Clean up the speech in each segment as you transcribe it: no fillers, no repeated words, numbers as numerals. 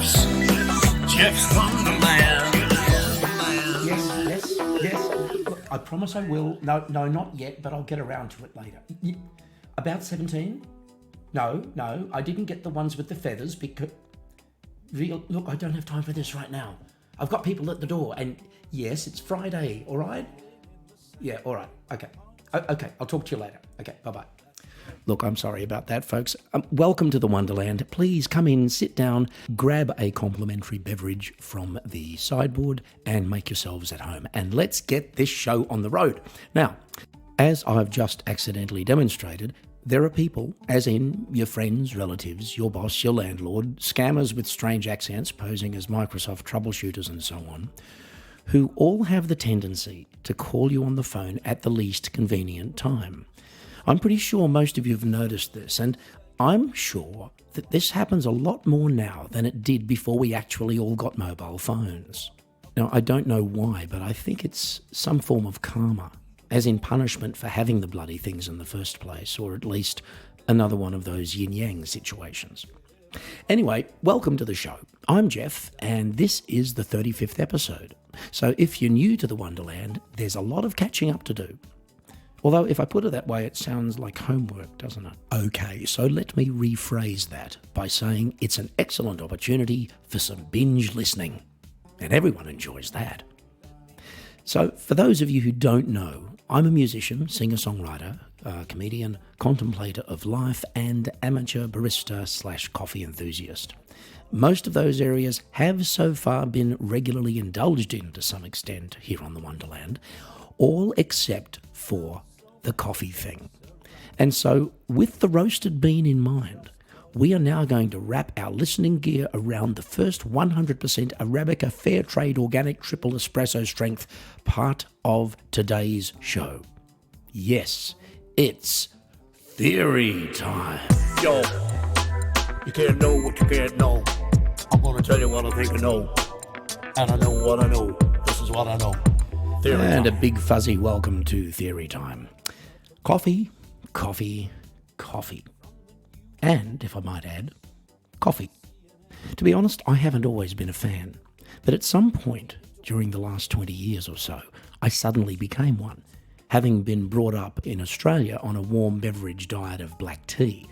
Geoff's Wonderland. Yes. Look, I promise I will. No, not yet, but I'll get around to it later. About 17? No, I didn't get the ones with the feathers because... Look, I don't have time for this right now. I've got people at the door, and yes, it's Friday, all right? Yeah, all right, okay. Okay, I'll talk to you later. Okay, bye-bye. Look, I'm sorry about that, folks. Welcome to the Wonderland. Please come in, sit down, grab a complimentary beverage from the sideboard and make yourselves at home. And let's get this show on the road. Now, as I've just accidentally demonstrated, there are people, as in your friends, relatives, your boss, your landlord, scammers with strange accents posing as Microsoft troubleshooters and so on, who all have the tendency to call you on the phone at the least convenient time. I'm pretty sure most of you have noticed this, and I'm sure that this happens a lot more now than it did before we actually all got mobile phones. Now, I don't know why, but I think it's some form of karma, as in punishment for having the bloody things in the first place, or at least another one of those yin-yang situations. Anyway, welcome to the show. I'm Geoff, and this is the 35th episode. So if you're new to the Wonderland, there's a lot of catching up to do. Although, if I put it that way, it sounds like homework, doesn't it? Okay, so let me rephrase that by saying it's an excellent opportunity for some binge listening. And everyone enjoys that. So, for those of you who don't know, I'm a musician, singer-songwriter, comedian, contemplator of life, and amateur barista/coffee enthusiast. Most of those areas have so far been regularly indulged in to some extent here on the Wonderland, all except for the coffee thing. And so, with the roasted bean in mind, we are now going to wrap our listening gear around the first 100% Arabica Fair Trade Organic Triple Espresso Strength part of today's show. Yes, it's theory time. Yo, you can't know what you can't know. I'm gonna tell you what I think I know. And I know what I know. This is what I know. Theory And time. a big fuzzy welcome to theory time. Coffee. And, if I might add, coffee. To be honest, I haven't always been a fan, but at some point during the last 20 years or so, I suddenly became one, having been brought up in Australia on a warm beverage diet of black tea,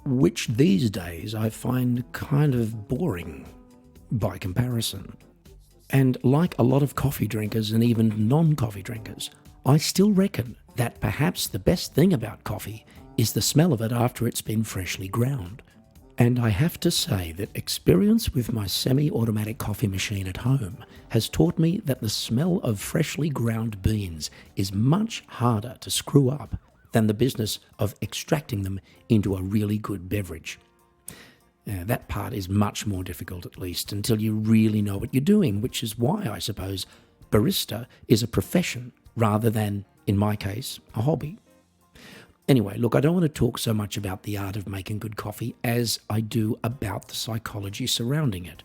which these days I find kind of boring by comparison. And like a lot of coffee drinkers and even non-coffee drinkers, I still reckon that perhaps the best thing about coffee is the smell of it after it's been freshly ground. And I have to say that experience with my semi-automatic coffee machine at home has taught me that the smell of freshly ground beans is much harder to screw up than the business of extracting them into a really good beverage. That part is much more difficult, at least, until you really know what you're doing, which is why, I suppose, barista is a profession rather than, in my case, a hobby. Anyway, look, I don't want to talk so much about the art of making good coffee as I do about the psychology surrounding it,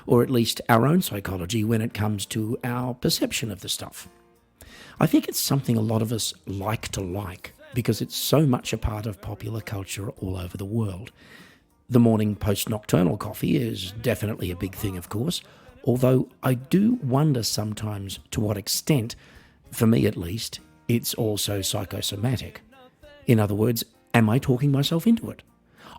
or at least our own psychology when it comes to our perception of the stuff. I think it's something a lot of us like to like because it's so much a part of popular culture all over the world. The morning post-nocturnal coffee is definitely a big thing, of course, although I do wonder sometimes to what extent, for me at least, it's also psychosomatic. In other words, am I talking myself into it?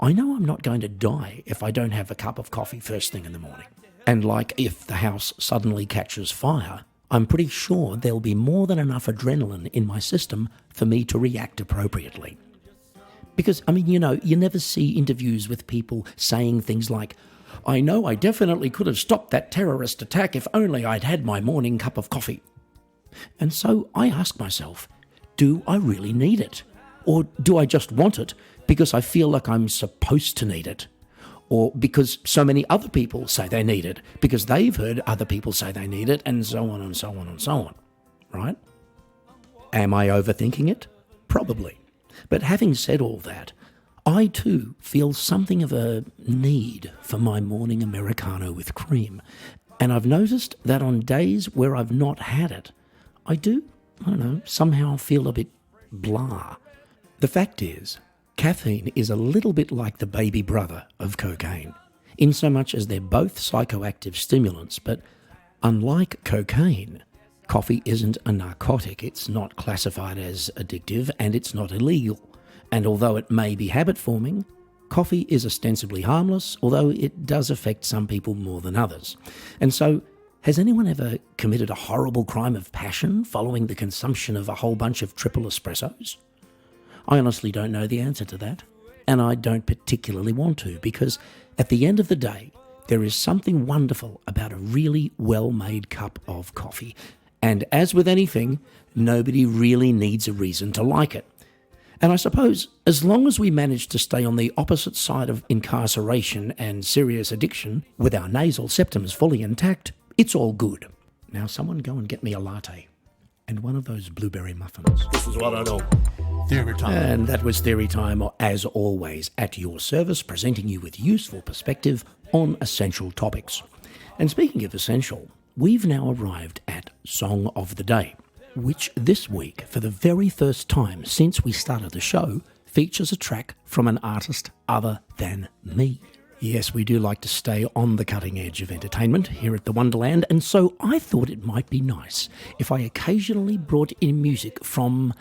I know I'm not going to die if I don't have a cup of coffee first thing in the morning. And like if the house suddenly catches fire, I'm pretty sure there'll be more than enough adrenaline in my system for me to react appropriately. Because, you never see interviews with people saying things like, I know I definitely could have stopped that terrorist attack if only I'd had my morning cup of coffee. And so I ask myself, do I really need it? Or do I just want it because I feel like I'm supposed to need it? Or because so many other people say they need it, because they've heard other people say they need it, and so on and so on and so on, right? Am I overthinking it? Probably. But having said all that, I too feel something of a need for my morning Americano with cream. And I've noticed that on days where I've not had it, I somehow feel a bit blah. The fact is, caffeine is a little bit like the baby brother of cocaine. in so much as they're both psychoactive stimulants, but unlike cocaine, coffee isn't a narcotic. It's not classified as addictive and it's not illegal. And although it may be habit-forming, coffee is ostensibly harmless, although it does affect some people more than others. And so, has anyone ever committed a horrible crime of passion following the consumption of a whole bunch of triple espressos? I honestly don't know the answer to that, and I don't particularly want to, because at the end of the day, there is something wonderful about a really well-made cup of coffee. And as with anything, nobody really needs a reason to like it. And I suppose, as long as we manage to stay on the opposite side of incarceration and serious addiction, with our nasal septums fully intact, it's all good. Now someone go and get me a latte. And one of those blueberry muffins. This is what I know. Theory time. And that was Theory Time, as always, at your service, presenting you with useful perspective on essential topics. And speaking of essential, we've now arrived at Song of the Day, which this week, for the very first time since we started the show, features a track from an artist other than me. Yes, we do like to stay on the cutting edge of entertainment here at the Wonderland, and so I thought it might be nice if I occasionally brought in music from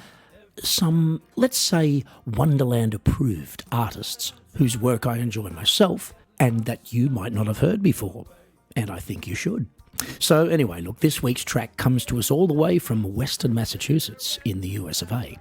some, let's say, Wonderland-approved artists whose work I enjoy myself and that you might not have heard before, and I think you should. So anyway, look, this week's track comes to us all the way from Western Massachusetts in the US of A,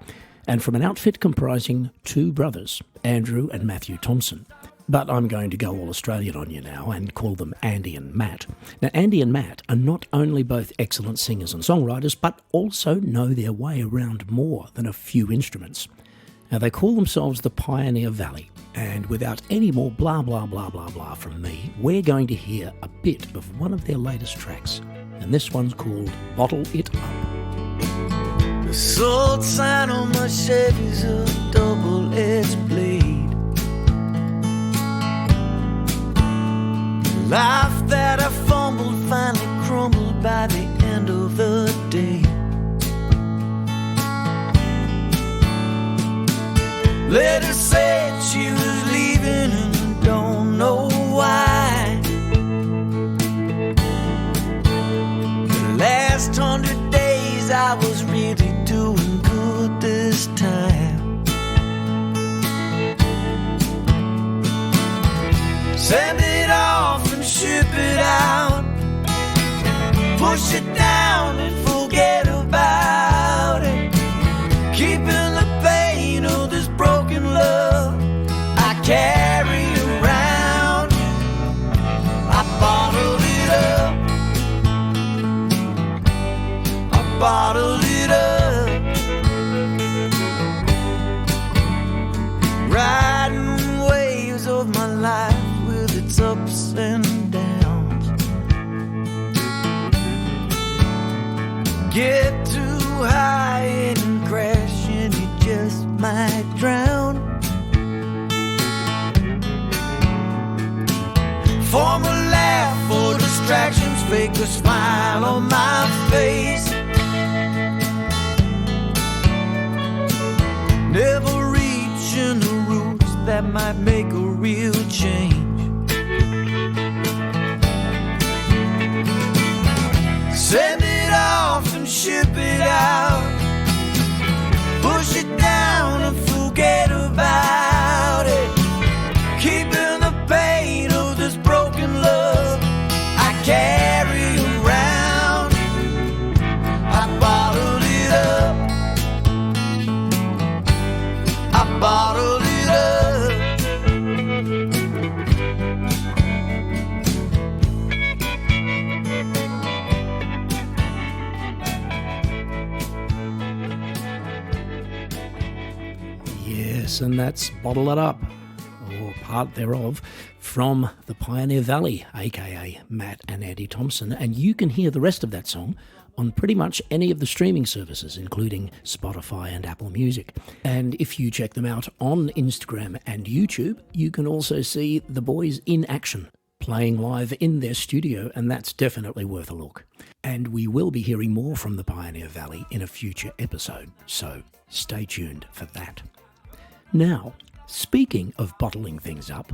and from an outfit comprising two brothers, Andrew and Matthew Thompson. But I'm going to go all Australian on you now and call them Andy and Matt. Now, Andy and Matt are not only both excellent singers and songwriters, but also know their way around more than a few instruments. Now, they call themselves the Pioneer Valley, and without any more blah, blah, blah, blah, blah from me, we're going to hear a bit of one of their latest tracks, and this one's called Bottle It Up. The sold sign on my Chevy's a double-edged blade. Life that I fumbled finally crumbled by the end of the day. Let her say she was leaving and don't know why. The last 100 days I was really doing good this time. Send it off and ship it out. Push it down and forget about it. Keeping the pain of this broken love I carry around. I bottled it up. I bottled it up. Riding waves of my life, its ups and downs. Get too high and crash and you just might drown. Form a laugh or distractions, fake a smile on my face. Never reaching the roots that might make a real change. Send it off and ship it out. Push it down and forget about it. Keeping the pain of this broken love I carry around. I bottled it up. I bottled it up. And that's Bottle It Up, or part thereof, from the Pioneer Valley, aka Matt and Andy Thompson, and you can hear the rest of that song on pretty much any of the streaming services, including Spotify and Apple Music. And if you check them out on Instagram and YouTube, you can also see the boys in action, playing live in their studio, and that's definitely worth a look. And we will be hearing more from the Pioneer Valley in a future episode, so stay tuned for that. Now, speaking of bottling things up,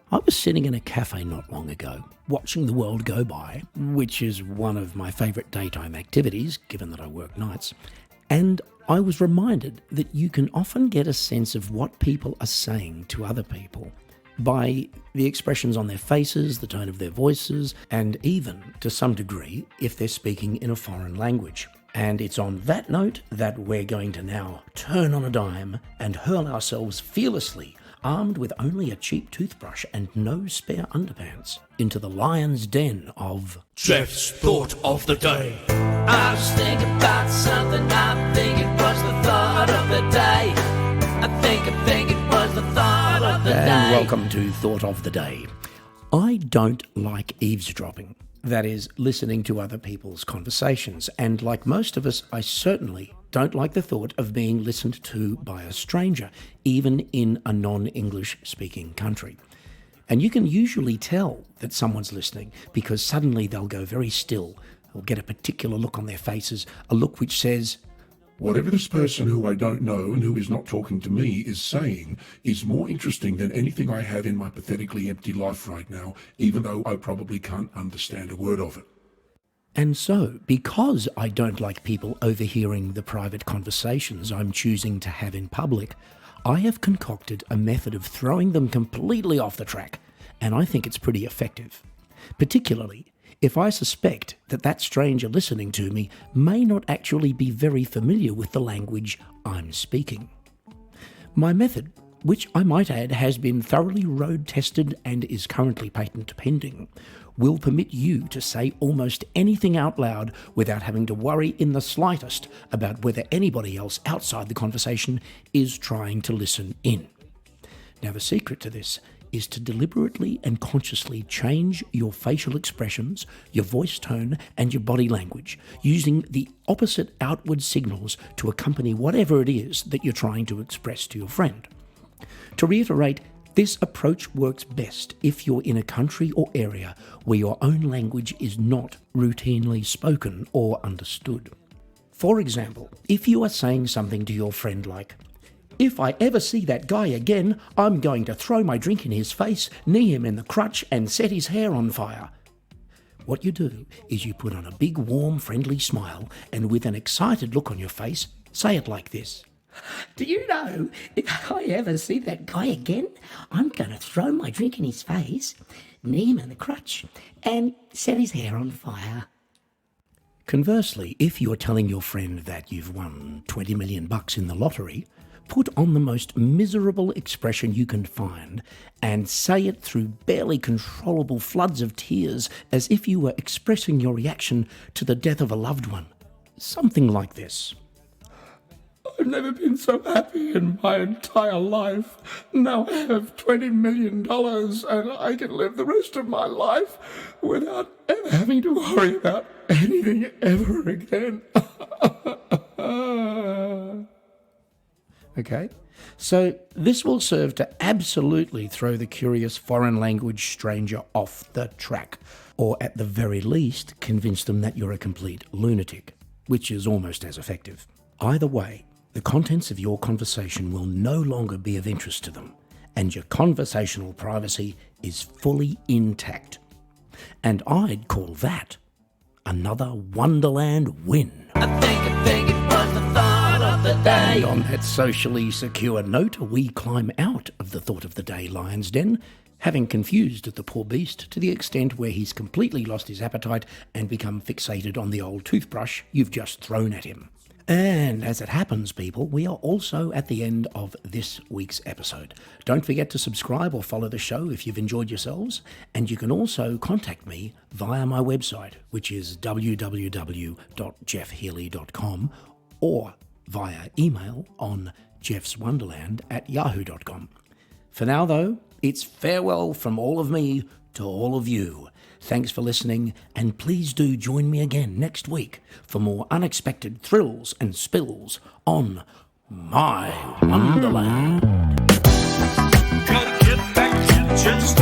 I was sitting in a cafe not long ago, watching the world go by, which is one of my favourite daytime activities, given that I work nights, and I was reminded that you can often get a sense of what people are saying to other people by the expressions on their faces, the tone of their voices, and even, to some degree, if they're speaking in a foreign language. And it's on that note that we're going to now turn on a dime and hurl ourselves fearlessly, armed with only a cheap toothbrush and no spare underpants, into the lion's den of Geoff's Thought of the Day. I was thinking about something, I think it was the thought of the day. I think it was the thought of the day. And welcome to Thought of the Day. I don't like eavesdropping, that is, listening to other people's conversations, and like most of us, I certainly don't like the thought of being listened to by a stranger, even in a non-English speaking country. And you can usually tell that someone's listening because suddenly they'll go very still, they'll get a particular look on their faces, a look which says, "Whatever this person who I don't know and who is not talking to me is saying is more interesting than anything I have in my pathetically empty life right now, even though I probably can't understand a word of it." And so, because I don't like people overhearing the private conversations I'm choosing to have in public, I have concocted a method of throwing them completely off the track, and I think it's pretty effective. Particularly if I suspect that that stranger listening to me may not actually be very familiar with the language I'm speaking. My method, which I might add has been thoroughly road-tested and is currently patent pending, will permit you to say almost anything out loud without having to worry in the slightest about whether anybody else outside the conversation is trying to listen in. Now, the secret to this is to deliberately and consciously change your facial expressions, your voice tone, and your body language, using the opposite outward signals to accompany whatever it is that you're trying to express to your friend. To reiterate, this approach works best if you're in a country or area where your own language is not routinely spoken or understood. For example, if you are saying something to your friend like, "If I ever see that guy again, I'm going to throw my drink in his face, knee him in the crutch, and set his hair on fire." What you do is you put on a big, warm, friendly smile, and with an excited look on your face, say it like this. "Do you know, if I ever see that guy again, I'm going to throw my drink in his face, knee him in the crutch, and set his hair on fire." Conversely, if you're telling your friend that you've won $20 million in the lottery, put on the most miserable expression you can find and say it through barely controllable floods of tears as if you were expressing your reaction to the death of a loved one. Something like this. I've never been so happy in my entire life. Now I have $20 million and I can live the rest of my life without ever having to worry about anything ever again. Okay, so this will serve to absolutely throw the curious foreign language stranger off the track, or at the very least convince them that you're a complete lunatic, which is almost as effective. Either way, the contents of your conversation will no longer be of interest to them, and your conversational privacy is fully intact. And I'd call that another Wonderland win. I think it was the thought of the day. And on that socially secure note, we climb out of the Thought of the Day lion's den, having confused the poor beast to the extent where he's completely lost his appetite and become fixated on the old toothbrush you've just thrown at him. And as it happens, people, we are also at the end of this week's episode. Don't forget to subscribe or follow the show if you've enjoyed yourselves, and you can also contact me via my website, which is www.geoffhealy.com, or via email on geoffswonderland@yahoo.com. For now, though, it's farewell from all of me to all of you. Thanks for listening, and please do join me again next week for more unexpected thrills and spills on My Wonderland. Gotta get back to just